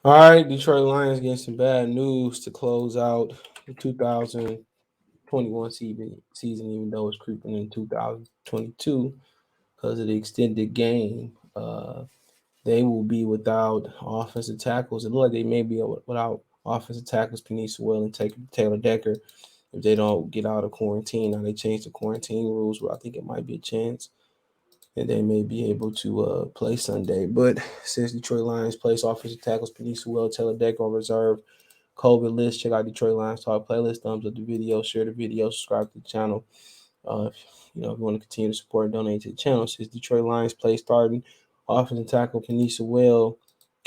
All right, Detroit Lions getting some bad news to close out the 2021 season, even though it's creeping in 2022 because of the extended game. They will be without offensive tackles. It looks like they may be without offensive tackles, Penei, Sewell, and Taylor Decker if they don't get out of quarantine. Now they changed the quarantine rules, but I think it might be a chance and they may be able to play Sunday. But since Detroit Lions place offensive tackles Penei Sewell, Taylor Decker on reserve, COVID list, check out Detroit Lions Talk playlist, thumbs up the video, share the video, subscribe to the channel. If if you want to continue to support and donate to the channel, since Detroit Lions play starting offensive tackle Penei Sewell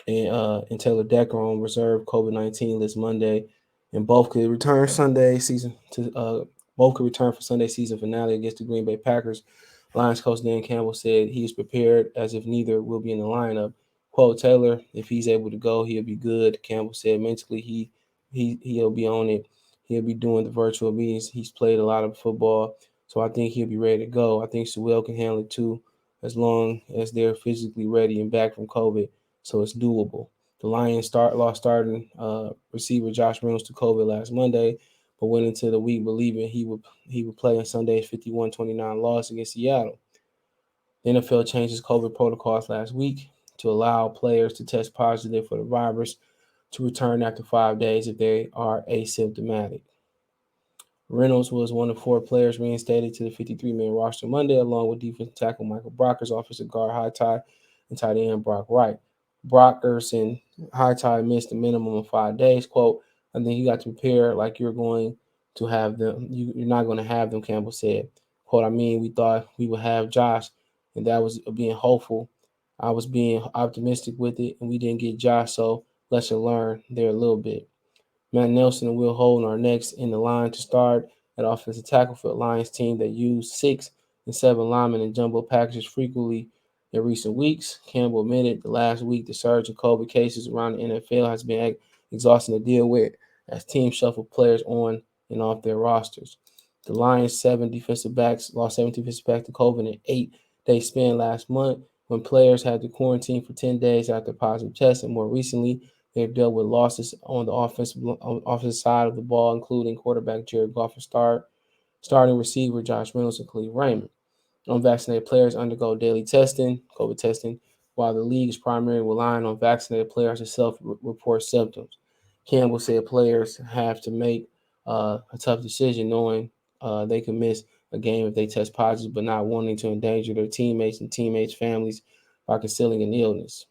and Taylor Decker on reserve COVID-19 list Monday, and both could return Sunday season to both could return for Sunday season finale against the Green Bay Packers. Lions coach Dan Campbell said he's prepared as if neither will be in the lineup. Quote Taylor, if he's able to go, he'll be good. Campbell said mentally he'll be on it. He'll be doing the virtual meetings. He's played a lot of football, so I think he'll be ready to go. I think Sewell can handle it too, as long as they're physically ready and back from COVID, so it's doable. The Lions lost starting receiver Josh Reynolds to COVID last Monday, but went into the week believing he would play on Sunday's 51-29 loss against Seattle. The NFL changed its COVID protocols last week to allow players to test positive for the virus to return after 5 days if they are asymptomatic. Reynolds was one of four players reinstated to the 53-man roster Monday, along with defensive tackle Michael Brockers, offensive guard High Tide, and tight end Brock Wright. Brockers and High Tide missed a minimum of 5 days. Quote, I think you got to prepare like you're going to have them. You're not going to have them, Campbell said. Quote, I mean, we thought we would have Josh, and that was being hopeful. I was being optimistic with it, and we didn't get Josh, so let's learn there a little bit. Matt Nelson and Will Holden are next in the line to start at offensive tackle for the Lions team that used 6 and 7 linemen in jumbo packages frequently in recent weeks. Campbell admitted the last week the surge in COVID cases around the NFL has been exhausting to deal with as teams shuffle players on and off their rosters. The Lions' lost 7 defensive backs to COVID in an 8-day span last month when players had to quarantine for 10 days after positive tests, and more recently, they've dealt with losses on the offensive side of the ball, including quarterback Jared Goff and starting receiver Josh Reynolds and Khalil Raymond. Unvaccinated players undergo daily testing, COVID testing, while the league is primarily relying on vaccinated players to self-report symptoms. Campbell said players have to make a tough decision knowing they could miss a game if they test positive, but not wanting to endanger their teammates and teammates' families by concealing an illness.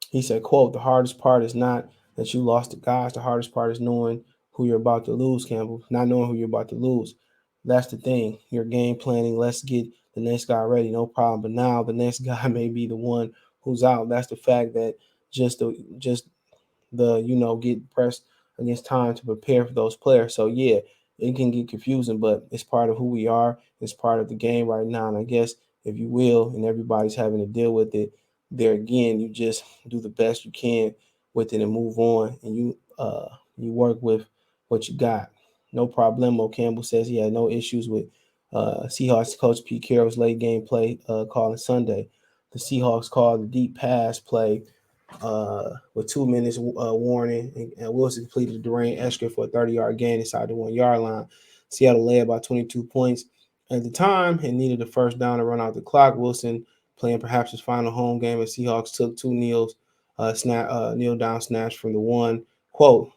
He said, quote, the hardest part is not that you lost the guys. The hardest part is knowing who you're about to lose, Campbell. Not knowing who you're about to lose. That's the thing. Your game planning, let's get the next guy ready, no problem. But now the next guy may be the one who's out. That's the fact that just the get pressed against time to prepare for those players. So yeah, it can get confusing, but it's part of who we are. It's part of the game right now. And I guess if you will, and everybody's having to deal with it, there again, you just do the best you can with it and move on, and you work with what you got. No problemo. Campbell says he had no issues with Seahawks coach Pete Carroll's late game play call on Sunday. The Seahawks called the deep pass play with 2 minutes warning, and Wilson completed a Durant extra for a 30-yard gain inside the 1 yard line. Seattle led by 22 points at the time and needed a first down to run out the clock. Wilson playing perhaps his final home game as Seahawks took two kneel down snaps from the one. Quote,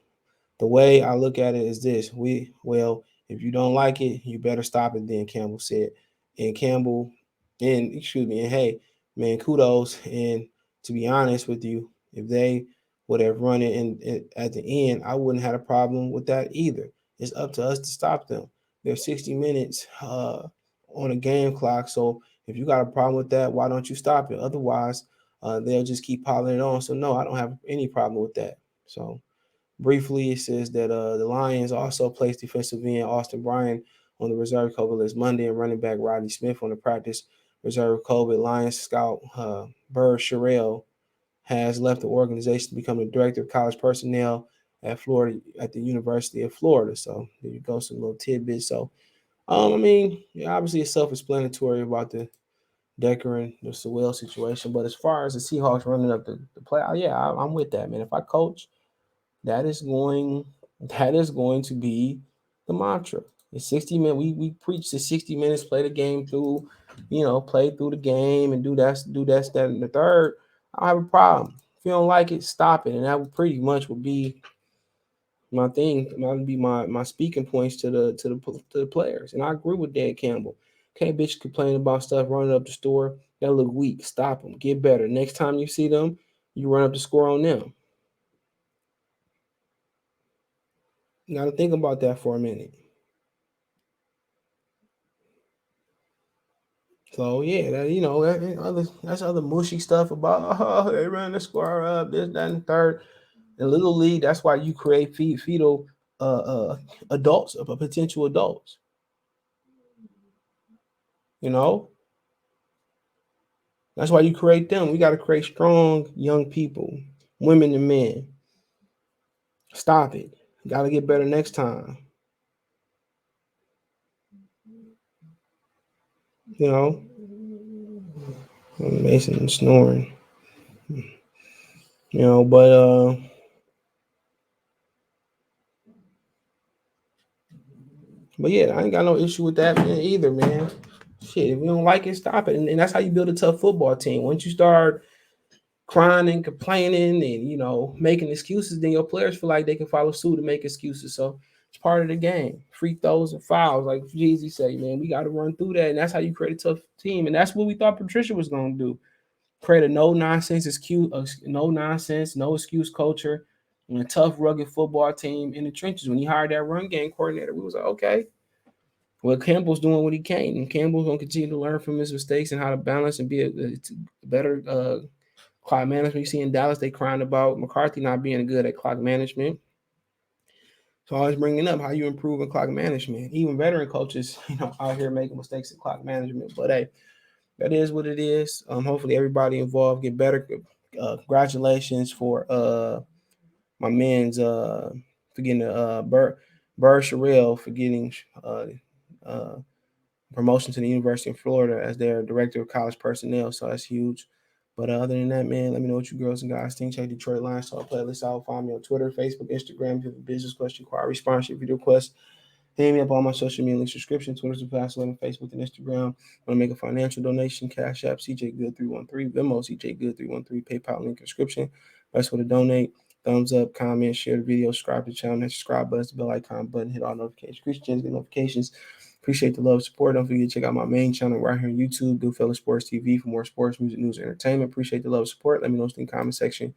the way I look at it is this: if you don't like it, you better stop it then, Campbell said. And Campbell, and hey, man, kudos. And to be honest with you, if they would have run it at the end, I wouldn't have a problem with that either. It's up to us to stop them. There's 60 minutes on a game clock, so if you got a problem with that, why don't you stop it? Otherwise, they'll just keep piling it on. So no, I don't have any problem with that. So briefly, it says that the Lions also placed defensive end Austin Bryant on the reserve COVID list Monday and running back Rodney Smith on the practice reserve COVID. Lions scout Burr Sherrill has left the organization to become the director of college personnel at the University of Florida. So there you go, some little tidbits. So I mean, yeah, obviously it's self-explanatory about Decker and the Sewell situation. But as far as the Seahawks running up the play, yeah, I'm with that, man. If I coach, that is going to be the mantra. It's 60 minutes. We preach the 60 minutes, play the game through, play through the game and that, and the third. I have a problem. If you don't like it, stop it. And that would pretty much would be my thing. That would be my speaking points to the players. And I agree with Dan Campbell. Can't bitch complain about stuff running up the store. That look weak. Stop them. Get better. Next time you see them, you run up the score on them. You got to think about that for a minute. So yeah, that's other mushy stuff about they run the score up, this, that, and third. In little league, that's why you create fetal adults, potential adults. You know, that's why you create them. We got to create strong young people, women and men. Stop it. Got to get better next time. You know, Mason snoring. But yeah, I ain't got no issue with that, man, either, man. Shit, if you don't like it, stop it. And that's how you build a tough football team. Once you start crying and complaining and making excuses, then your players feel like they can follow suit and make excuses. So it's part of the game. Free throws and fouls, like Jeezy say, man, we got to run through that, and that's how you create a tough team. And that's what we thought Patricia was gonna do: create a no nonsense excuse, no excuse culture, and a tough, rugged football team in the trenches. When he hired that run game coordinator, we was like, okay. Well, Campbell's doing what he can, and Campbell's gonna continue to learn from his mistakes and how to balance and be a better clock management. You see in Dallas, they crying about McCarthy not being good at clock management. So always bringing up how you improve in clock management. Even veteran coaches, out here making mistakes in clock management. But hey, that is what it is. Hopefully everybody involved get better. Congratulations for my man's for getting Burr Sherrill for getting promotion to the University of Florida as their director of college personnel. So that's huge. But other than that, man, let me know what you girls and guys think. Check Detroit Lions Talk playlist out. Follow me on Twitter, Facebook, Instagram. If you have a business question, inquiry, sponsorship, video request, hit me up on my social media link subscription, Twitter's the Fast 11, Facebook and Instagram. Want to make a financial donation, Cash App, CJ Good 313, Venmo, CJ Good 313, PayPal link description. Best way to donate. Thumbs up, comment, share the video, subscribe to the channel, that subscribe button, the bell icon button, hit all notifications. Christians get notifications. Appreciate the love, support. Don't forget to check out my main channel right here on YouTube, Goodfellas Sports TV, for more sports, music, news, and entertainment. Appreciate the love, support. Let me know in the comment section.